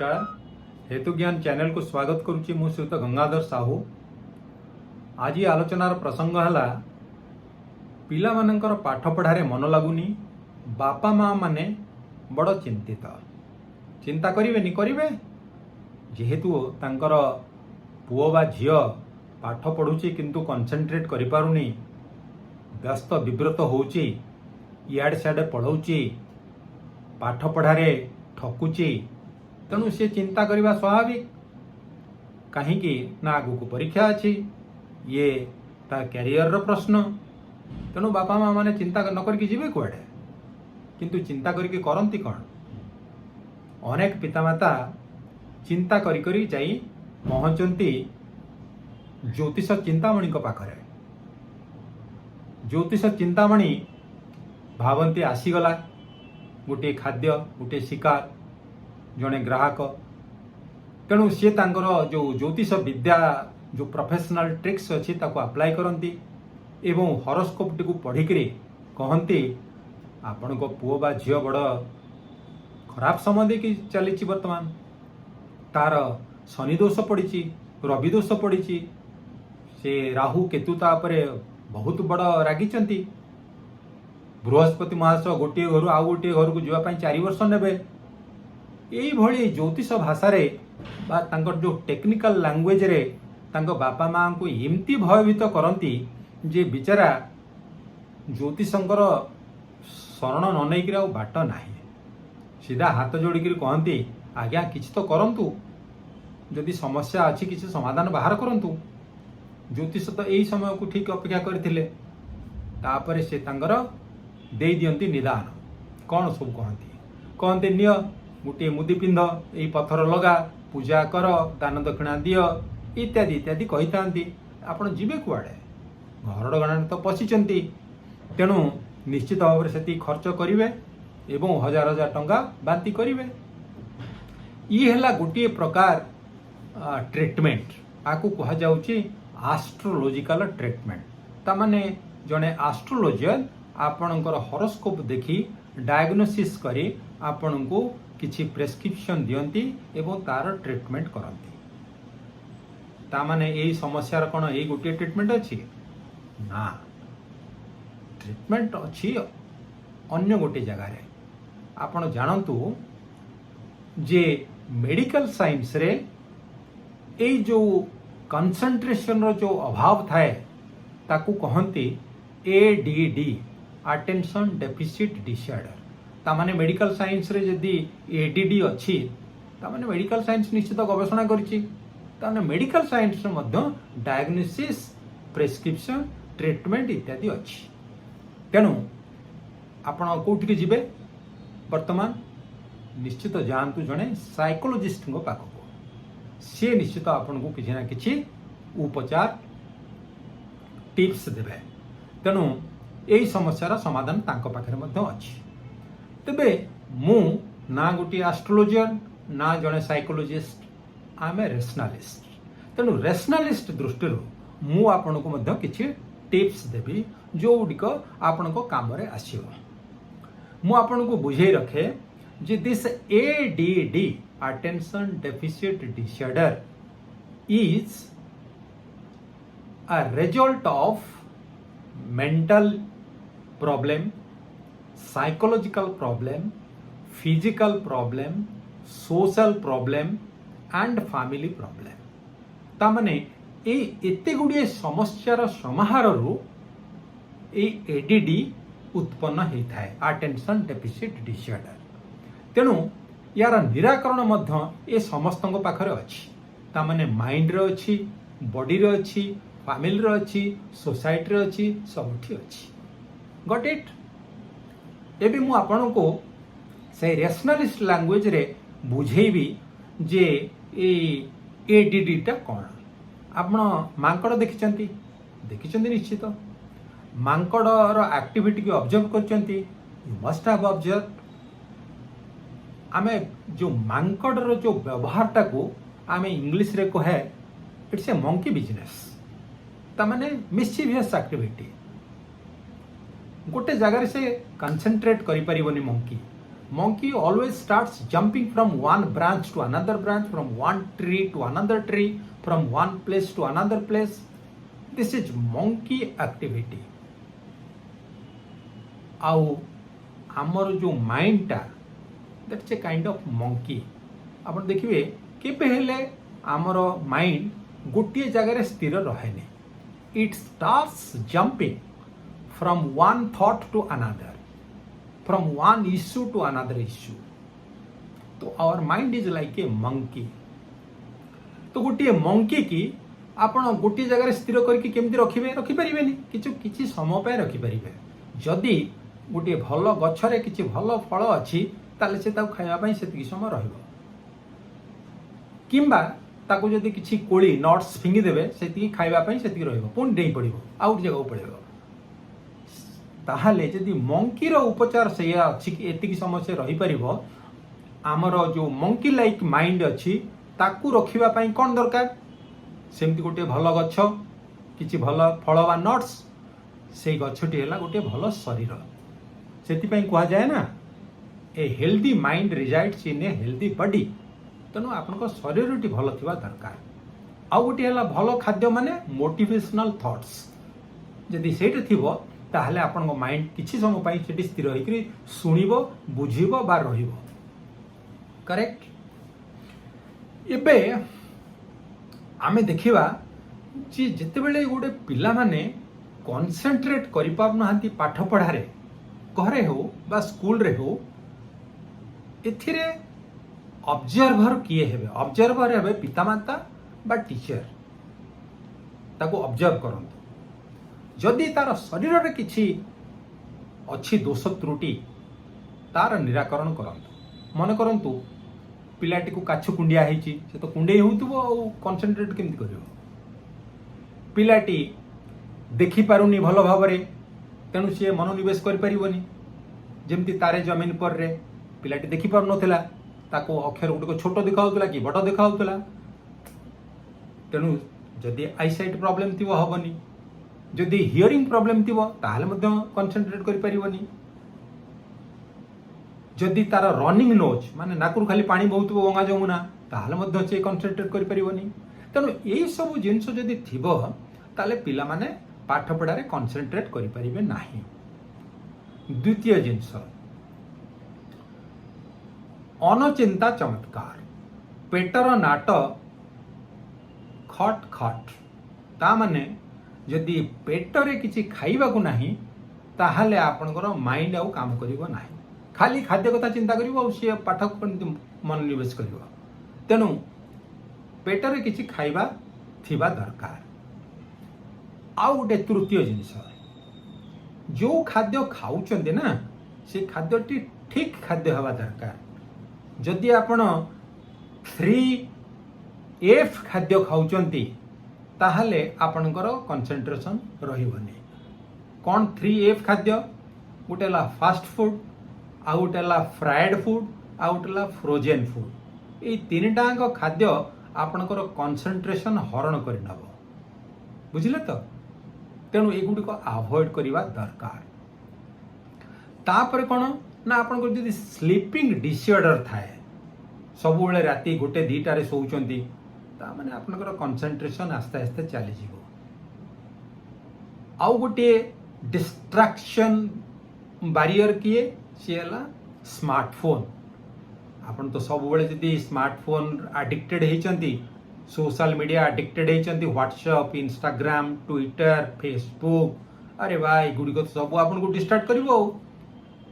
नमस्कार। हेतु ज्ञान चैनल को स्वागत करुच्ची मु श्रीयुत गंगाधर साहू। आज आलोचनार प्रसंग है पिला मानकर पाठ पढ़ारे मन लगुनी, बापा माँ माने बड़ चिंतित। चिंता करेनि करेंगे जेहेतु तांकर पुओ बा झियो पाठ पढ़ुची किंतु कंसंट्रेट करि पारुनी, व्यस्त विब्रत होउची, इयाड़े सियाड़े पढ़ौची, पाठ पढ़ारे ठकुची, तेणु सी चिंता करवा स्वाभाविक। कहीं ना आगु को परीक्षा अच्छी, ये ता कैरियर प्रश्न, तेणु बापा माँ मैंने चिंता न करके जीवे कुआडे, किंतु चिंता करके करती कौन? अनेक पितामाता चिंता करी करी जाई पहुंचती ज्योतिष चिंतामणि पाखरे। ज्योतिष चिंतामणि भावंती आसीगला, गोटे खाद्य गोटे शिकार जड़े ग्राहक, तेणु सी तांकर जो ज्योतिष विद्या जो प्रोफेशनल ट्रिक्स अच्छी ताको अप्लाई करती एवं हॉरोस्कोप टी पढ़िकी कहती आपण को पुओ बा झियो बड़ खराब समय देखी चली वर्तमान, तार शनि दोष पड़ी, रवि दोष पड़ी, से राहु केतु तापरे बहुत बड़ रागिचंती। बृहस्पति महाशय गोटे घर आउ गोटे घर को जावाई 4 वर्ष नेबे। यही भली ज्योतिष भाषा रे बा तांकर जो टेक्निकल लैंग्वेज रे तांको बापा माँ को एमती भयभीत करती जे बिचारा ज्योतिषंकर शरण न नहीं आ बाट नाही। सीधा हाथ जोड़िक कहती आज्ञा किसी तो करंतु, जदि समस्या अच्छी किसी समाधान बाहर करंतु। ज्योतिष तो यही समय को ठीक अपेक्षा करथिले, तापरे से तांकर दे दियंती निदान। कौन सब कहते निय गोटे मुदी पिंध, यही पत्थर लगा, पूजा कर, दान दक्षिणा दिय इत्यादि इत्यादि कही था। आपण जीवे कुआडे? घर गणाने तो पशिचंती, तेणु निश्चित भाव से खर्च करेंगे एवं हजार हजार टंका बांती करेंगे। ये है गोटे प्रकार ट्रीटमेंट, आपको कह जाउची एस्ट्रोलॉजिकल ट्रीटमेंट। तामाने जने एस्ट्रोलॉजर आपणकर हॉरोस्कोप देखी डायग्नोसिस करी आपण को किछि प्रेस्क्रिप्शन दियंती एवं तार ट्रीटमेंट करती। तामाने यही समस्यार कौन यही गोटे ट्रीटमेंट अच्छी ना, ट्रीटमेंट अच्छी अन्य गोटे जगार। आपण जानतु जे मेडिकल साइंस रे यही जो कंसंट्रेशन रो जो अभाव थाए ताकू कहती ADD, अटेंशन डेफिसिट डिसऑर्डर। तामाने मेडिकल साइंस रे यदि ADD अच्छी तामाने मेडिकल साइंस निश्चित गवेषणा करिछि, तामाने मेडिकल साइंस रे मध्य डायग्नोसिस, प्रेस्क्रिप्शन, ट्रीटमेंट इत्यादि अच्छी। तेणु आपण कोठिके जिबे वर्तमान निश्चित जानतु जणे साइकोलॉजिस्ट को पाखको, सी निश्चित आपन को किछि ना किछि उपचार टिप्स देबे। तेणु यही समस्यार समाधान तांको पाखरे मध्य अछि। तेबे मु ना गोटे एस्ट्रोलॉजर ना जड़े psychologist, I am a rationalist. तेणु रेशनलिस्ट दृष्टि मु आपन को मध्य किछि टिप्स देबी जो गुडिक आपन को काम रे आसीबो। मु आपन को बुझेई रखे जे this ADD, attention deficit disorder, is a result of mental problem, psychological problem, physical problem, social problem and family problem। तामने एते गुड़िए समस्यार समाहार रु ADD उत्पन्न होता है, अटेंशन डेफिसिट डिसऑर्डर। तेणु यार निराकरण मध्य ए समस्त पाखरे अच्छी। तामने माइंड रे अच्छी, बॉडी रे अच्छी, फैमिली रे अच्छी, सोसाइटी रे अच्छी, सबठी अच्छी। Got it? एबे मु आपन को से रेशनलिस्ट लैंग्वेज रे बुझेबी जे ए ADD टा कोन। आपण मांकड़ देखिचंती निश्चित। मांकड़ रो एक्टिविटी को ऑब्जर्व करचंती, यू मस्ट हैव ऑब्जर्व। आमे जो मांकड़ रो जो व्यवहार टा को आमे इंग्लिश रे कहे इट्स ए मंकी बिजनेस। तामाने मिस्चिवियस एक्टिविटी, गोटे जगार से कंसंट्रेट करि परिबनी monkey, monkey always starts jumping from one branch to another branch, from one tree to another tree, from one place to another place. This is monkey activity. ଆଉ ଆମର ଯେଉଁ ମାଇଣ୍ଡଟା that's a kind of monkey. ଆପଣ ଦେଖିବେ କେବେ ହେଲେ ଆମର mind ଗୋଟିଏ ଜାଗାରେ ସ୍ଥିର ରହେନି। It starts jumping from one thought to another, from one issue to another issue. ତ our mind is like a monkey. ତ ଗୋଟିଏ ମଙ୍କି କି ଆପଣ ଗୋଟିଏ ଜାଗାରେ ସ୍ଥିର କରିକି କେମିତି ରଖିପାରିବେନି, କିଛି ସମୟ ପାଇଁ ରଖିପାରିବେ। ଯଦି ଗୋଟିଏ ଭଲ ଗଛରେ କିଛି ଭଲ ଫଳ ଅଛି ତାହେଲେ ସେ ତାକୁ ଖାଇବା ପାଇଁ ସେତିକି ସମୟ ରହିବ, କିମ୍ବା ତାକୁ ଯଦି କିଛି କୋଳି ନଟ୍ସ ଫିଙ୍ଗିଦେବେ ସେତିକି ଖାଇବା ପାଇଁ ସେତିକି ରହିବ, ପୁଣି ଡେଇଁ ପଡ଼ିବ ଆଉ ଗୋଟେ ଜାଗାକୁ ପଳେଇବ। ତାହେଲେ ଯଦି ମଙ୍କିର ଉପଚାର ସେଇଆ ଅଛି କି ଏତିକି ସମୟ ସେ ରହିପାରିବ, ଆମର ଯେଉଁ ମଙ୍କି ଲାଇକ୍ ମାଇଣ୍ଡ ଅଛି ତାକୁ ରଖିବା ପାଇଁ କ'ଣ ଦରକାର? ସେମିତି ଗୋଟିଏ ଭଲ ଗଛ, କିଛି ଭଲ ଫଳ ବା ନଟ୍ସ, ସେଇ ଗଛଟି ହେଲା ଗୋଟିଏ ଭଲ ଶରୀର। ସେଥିପାଇଁ କୁହାଯାଏ ନା, a healthy mind resides in a healthy body. ତେଣୁ ଆପଣଙ୍କ ଶରୀରଟି ଭଲ ଥିବା ଦରକାର। ଆଉ ଗୋଟିଏ ହେଲା ଭଲ ଖାଦ୍ୟ ମାନେ ମୋଟିଭେସନାଲ ଥଟ୍ସ। ଯଦି ସେଇଟା ଥିବ ତାହେଲେ ଆପଣଙ୍କ ମାଇଣ୍ଡ କିଛି ସମୟ ପାଇଁ ସେଠି ସ୍ଥିର ହେଇକରି ଶୁଣିବ, ବୁଝିବ ବା ରହିବ। କରେକ୍ଟ? ଏବେ ଆମେ ଦେଖିବା ଯେ ଯେତେବେଳେ ଗୋଟେ ପିଲାମାନେ କନସେନ୍ଟ୍ରେଟ୍ କରିପାରୁନାହାନ୍ତି ପାଠ ପଢ଼ାରେ, ଘରେ ହେଉ ବା ସ୍କୁଲରେ ହେଉ, ଏଥିରେ ଅବଜର୍ଭର କିଏ ହେବେ? ଅବଜର୍ଭର ହେବେ ପିତାମାତା ବା ଟିଚର। ତାକୁ ଅବଜର୍ଭ କରନ୍ତୁ। ଯଦି ତାର ଶରୀରରେ କିଛି ଅଛି ଦୋଷ ତ୍ରୁଟି, ତାର ନିରାକରଣ କରନ୍ତୁ। ମନେ କରନ୍ତୁ ପିଲାଟିକୁ କାଛୁ କୁଣ୍ଡିଆ ହେଇଛି, ସେ ତ କୁଣ୍ଡେଇ ହେଉଥିବ ଆଉ କନସେନ୍ଟ୍ରେଟ୍ କେମିତି କରିବ? ପିଲାଟି ଦେଖିପାରୁନି ଭଲ ଭାବରେ, ତେଣୁ ସିଏ ମନୋନିବେଶ କରିପାରିବନି। ଯେମିତି ତାରେ ଜମିନ ପରରେ ପିଲାଟି ଦେଖିପାରୁନଥିଲା, ତାକୁ ଅକ୍ଷର ଗୁଡ଼ିକ ଛୋଟ ଦେଖାଯାଉଥିଲା କି ବଡ଼ ଦେଖାଯାଉଥିଲା। ତେଣୁ ଯଦି ଆଇସାଇଟ୍ ପ୍ରୋବ୍ଲେମ୍ ଥିବ ହେବନି, ଯଦି ହିୟରିଂ ପ୍ରୋବ୍ଲେମ୍ ଥିବ ତାହେଲେ ମଧ୍ୟ କନସେନ୍ଟ୍ରେଟ୍ କରିପାରିବନି। ଯଦି ତାର ରନିଂ ନୋଜ୍ ମାନେ ନାକରୁ ଖାଲି ପାଣି ବହୁଥିବ ଗଙ୍ଗା ଯମୁନା, ତାହେଲେ ମଧ୍ୟ ସେ କନସେନ୍ଟ୍ରେଟ୍ କରିପାରିବନି। ତେଣୁ ଏଇସବୁ ଜିନିଷ ଯଦି ଥିବ ତାହେଲେ ପିଲାମାନେ ପାଠ ପଢ଼ାରେ କନସେନ୍ଟ୍ରେଟ୍ କରିପାରିବେ ନାହିଁ। ଦ୍ୱିତୀୟ ଜିନିଷ, ଅନଚିନ୍ତା ଚମତ୍କାର, ପେଟର ନାଟ ଖଟ୍ ଖଟ୍। ତା ମାନେ ଯଦି ପେଟରେ କିଛି ଖାଇବାକୁ ନାହିଁ ତାହେଲେ ଆପଣଙ୍କର ମାଇଣ୍ଡ ଆଉ କାମ କରିବ ନାହିଁ, ଖାଲି ଖାଦ୍ୟ କଥା ଚିନ୍ତା କରିବ ଆଉ ସିଏ ପାଠ କେମିତି ମନୋନିବେଶ କରିବ। ତେଣୁ ପେଟରେ କିଛି ଖାଇବା ଥିବା ଦରକାର। ଆଉ ଗୋଟେ ତୃତୀୟ ଜିନିଷ, ଯେଉଁ ଖାଦ୍ୟ ଖାଉଛନ୍ତି ନା ସେ ଖାଦ୍ୟଟି ଠିକ୍ ଖାଦ୍ୟ ହେବା ଦରକାର। ଯଦି ଆପଣ 3F ଖାଦ୍ୟ ଖାଉଛନ୍ତି ତାହେଲେ ଆପଣଙ୍କର କନସେନ୍ଟ୍ରେସନ୍ ରହିବନି। କ'ଣ 3F ଖାଦ୍ୟ? ଗୋଟେ ହେଲା ଫାଷ୍ଟ ଫୁଡ୍, ଆଉ ଗୋଟେ ହେଲା ଫ୍ରାଏଡ୍ ଫୁଡ୍, ଆଉ ଗୋଟେ ହେଲା ଫ୍ରୋଜେନ୍ ଫୁଡ୍। ଏଇ ତିନିଟାଙ୍କ ଖାଦ୍ୟ ଆପଣଙ୍କର କନସେନ୍ଟ୍ରେସନ୍ ହରଣ କରିନେବ। ବୁଝିଲେ ତ? ତେଣୁ ଏଗୁଡ଼ିକ ଆଭଏଡ୍ କରିବା ଦରକାର। ତାପରେ କ'ଣ ନା, ଆପଣଙ୍କର ଯଦି ସ୍ଲିପିଂ ଡିସଅର୍ଡର ଥାଏ, ସବୁବେଳେ ରାତି 1-2ଟାରେ ଶୋଉଛନ୍ତି, ତାମାନେ ଆପଣଙ୍କର କନସେନ୍ଟ୍ରେସନ୍ ଆସ୍ତେ ଆସ୍ତେ ଚାଲିଯିବ। ଆଉ ଗୋଟିଏ ଡିଷ୍ଟ୍ରାକ୍ସନ୍ ବାରିୟର କିଏ? ସିଏ ହେଲା ସ୍ମାର୍ଟଫୋନ୍। ଆପଣ ତ ସବୁବେଳେ ଯଦି ସ୍ମାର୍ଟଫୋନ୍ ଆଡିକ୍ଟେଡ୍ ହେଇଛନ୍ତି, सोशल मीडिया आडिक्टेड होती, व्हाट्सएप, इंस्टाग्राम, ट्विटर, फेसबुक, अरे भाई गुड़िक तो सब आपको डिस्ट्राक्ट कर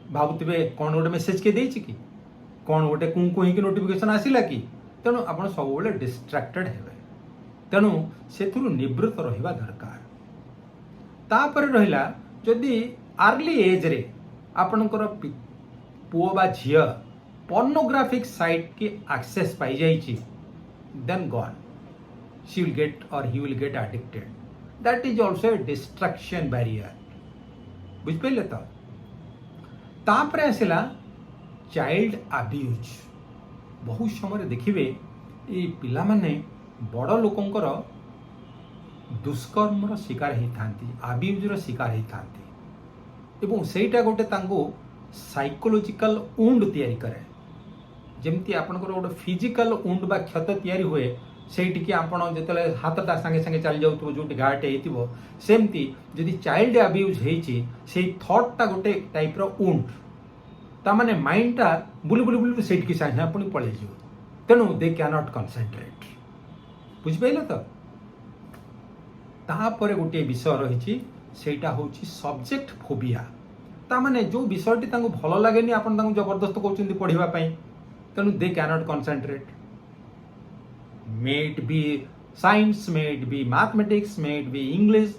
भावुवे कौन गोटे मेसेज किए देछि कि कौन गोटे कुंकु ही नोटिफिकेशन आसला कि तेणु आप सब डिस्ट्राक्टेड हे तेणु से निवृत्त रहा दरकार। तापर रहा जदि अर्ली एज रे आपणकर पुओ बा झियो पर्नोग्राफिक साइट की एक्सेस पाई जाइछि, then gone, she will get or he will get addicted. That is also a distraction barrier. बुझ पाइले तो? तापर आसला चाइल्ड अब्यूज। बहुत समय देखिए ये पिला माने बड़ लोकंकर दुष्कर्मर शिकार होता, अब्यूजर शिकार होता, एवं सेटा गोटे तांको साइकोलॉजिकल वुंड तैयारी करे जमती आपनकर गोटे फिजिकल वुंड बा क्षत तैयारी हुए सेठी की आपण जेतले हाथटा संगे संगे चल जाउथबो जोटी घाटे हेतिबो सेमती जदि चाइल्ड अब्यूज हेची सेही थॉटटा गोटे टाइप रो वुंड ता माने माइंडटा बुली बुली बुली सेठी की साथे आपण पळे जिवो तेनु दे कैन नॉट कंसंट्रेट बुझ पाइले तो तापर गोटे विषय रही सेटा होची सब्जेक्ट फोबिया ता माने जो विषयटी तांको भलो लागेनी आपण तांको जबरदस्त कहउचंदी पढिबा पई तेनु they can not concentrate may it be science, may it be mathematics, may it be English,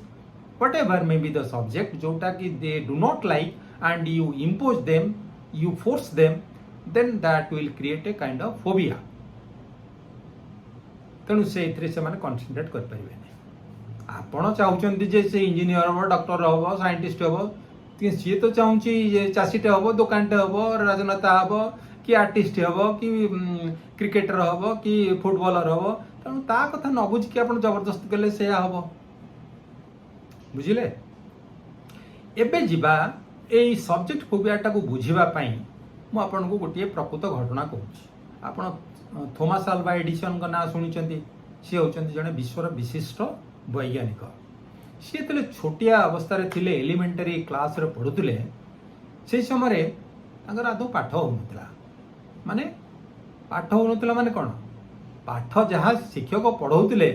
whatever may be the subject jota ki they do not like and you impose them, you force them, then that will create a kind of phobia. ତେଣୁ ସେ ଏଥିରେ ସେମାନେ concentrate କରିପାରିବେନି ଆପଣ ଚାହୁଁଛନ୍ତି ଯେ ସେ engineer ହେବ ଡକ୍ଟର ହେବ ସାଇଣ୍ଟିଷ୍ଟ ହେବ ସିଏ ତ ଚାହୁଁଛି ଚାଷୀଟେ ହେବ ଦୋକାନଟେ ହେବ ରାଜନେତା ହେବ कि आर्टिस्ट हम कि क्रिकेटर हम कि फुटबॉलर हम तेणु ता कथा न बुझिकी आप जबरदस्त कले से हम बुझिले एबे जिबा एई सब्जेक्ट फोबियाटा को बुझिबा मु आपन को गोटे प्रकृत घटना कहूँ आपण थॉमस अल्वा एडिसन का ना शुणी सी होचंती जने विश्वर विशिष्ट वैज्ञानिक सी तले छोटिया अवस्था थिले एलिमेंटरी क्लास रे पढुतिले से समय तांकर आदौ पाठ होउनतला माने पाठ होउनतला माने कोन पाठ जहाँ शिक्षक पढ़ाउतिले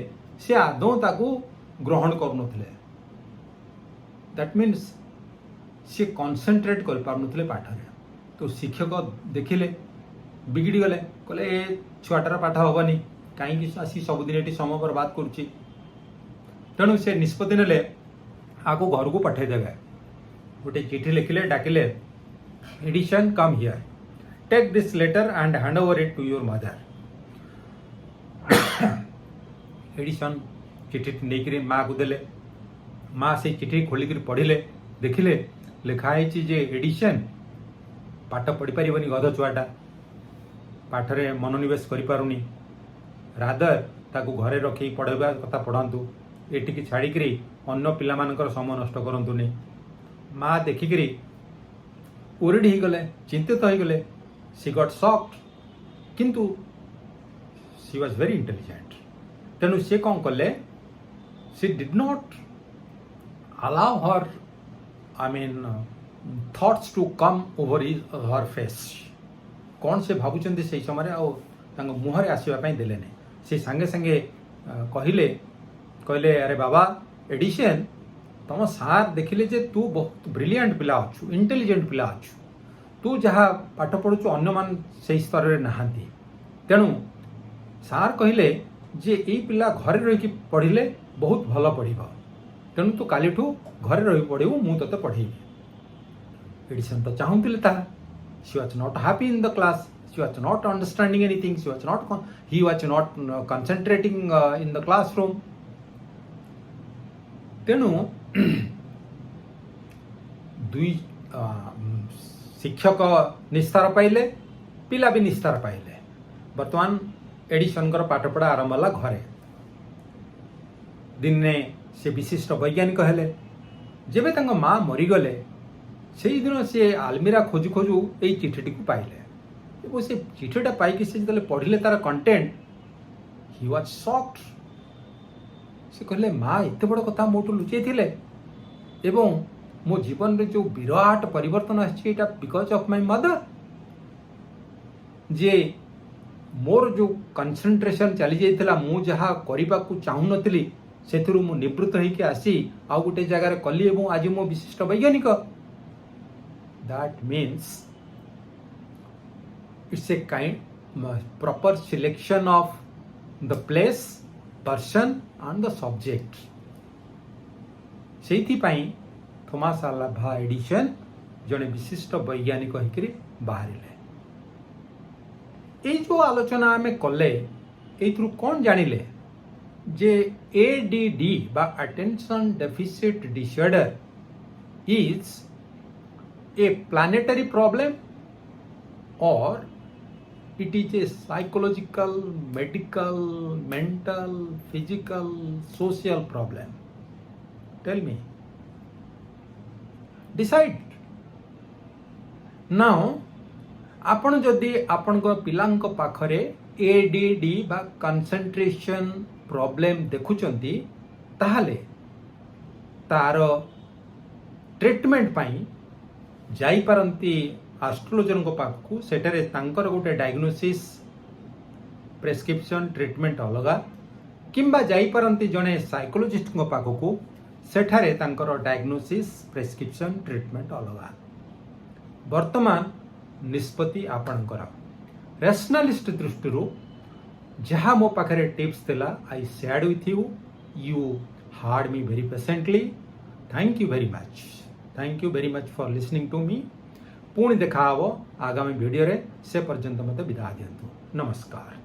से आदौ ताकू ग्रहण करूनथिले दैट मीन्स से कंसंट्रेट कर पारुनथिले पाठ रे तो शिक्षक देखिले बिगड़ी गले कहले ए छुआटार पाठ हबनी कहीं आसी सबुदिन एटी समय बर्बाद करुच्ची तेणु से निष्पत्ति नेले आको घर को पठे देवे गोटे चिठी लिखिले डाकिले Edison come here take this letter and hand over it to your mother Edison चिठी नहीं माँ को देले माँ से चिठी खोलिक पढ़िले देखिले लिखाई जे एडिशन पाठ पढ़ी पारिबनी गध छुआटा पाठरे मनोनिवेश करि पारुनी रादर ताकू घरे रखी पढ़ाइबा कथा पढ़ातु एटिकी छाड़िकी अन्न पिलामानकर समय नष्ट करतुनि माँ देखिकी ओरिड हो गले चिंतित हो गले सी गॉट शॉक्ड किंतु सी वाज वेरी इंटेलिजेंट तेणु सी कौन कले she did not allow her I mean thoughts to come over her face कौन से भावुं से समय मुहर आसवाई देले से संगे संगे कहले कहले अरे बाबा एडिशन तुम सार देखिले जे तू बहुत ब्रिलियंट पिला अच्छु इंटेलिजेंट पिला अच्छु तू जहाँ पाठ पढ़ुचु अन्य मान से स्तर में नहांती तेणु सार कहले जे यही पिला घरे रही पढ़िले बहुत भल पढ़ तेणु तू कालीठू घरे रही पढ़ू मु ते पढ़ेबी एडिशन तो चाहूले ता she was not happy in the class she was not understanding anything she was not he was not concentrating in the classroom तेणु दुई शिक्षक निस्तार पाइले पिला भी निस्तार पाइले बर्तमान एडिशन पाठपढ़ा आरंभ है घरे दिने से विशिष्ट वैज्ञानिक हेले जेबे तांको माँ मरीगले से दिन से आलमीरा खोजु खोजु यही चिठीटी को पाइले एवं से चिठीटा पाइकी से जो पढ़िले तार कंटेंट ही वाज शॉक्ड से कहले माँ एत बड़ कथा मोटू लुचै थिले एवं मो जीवन रे जो विराट परिवर्तन आछिटा बिकॉज ऑफ माय मदर जे मोर जो कंसंट्रेशन चली जाइथिला मु जहा करिबा को चाहू नथिली सेथुरु मु निवृत्त होइके आसी आ गोटे जगह कली एवं आज मो विशिष्ट वैज्ञानिक that means it's a kind proper selection of the place person and the subject से थॉमस अल्वा एडिसन जड़े विशिष्ट वैज्ञानिक होकर बाहर ये जो आलोचना आम कले यू कौन जानिले जे एडीडी बा attention deficit disorder is a planetary problem और it is a psychological, medical, mental, physical, social problem. Tell me. Decide. Now आपण जदि आपण पिलांक पाखरे एडीडी बा कंसंट्रेशन प्रॉब्लम देखुचंती ताहाले तार ट्रीटमेंट पाई जाई पारंती एस्ट्रोलॉजर को पाखु सेठारे तांकर गोटे डायग्नोसिस प्रेस्क्रिप्शन ट्रीटमेंट अलगा किंबा जाई पारंती जने साइकोलॉजिस्ट को पाखु सेठारे तांकर डायग्नोसिस प्रेस्क्रिप्शन ट्रीटमेंट अलगा। वर्तमान निष्पत्ति आपणकर रैशनलिस्ट दृष्टि जहाँ मो पाखरे टिप्स देला I shared with you heard me very patiently. Thank you very much for listening to me. पुणी देखा आगामी वीडियो रे से पर्यंत मते विदा दियंतु। नमस्कार।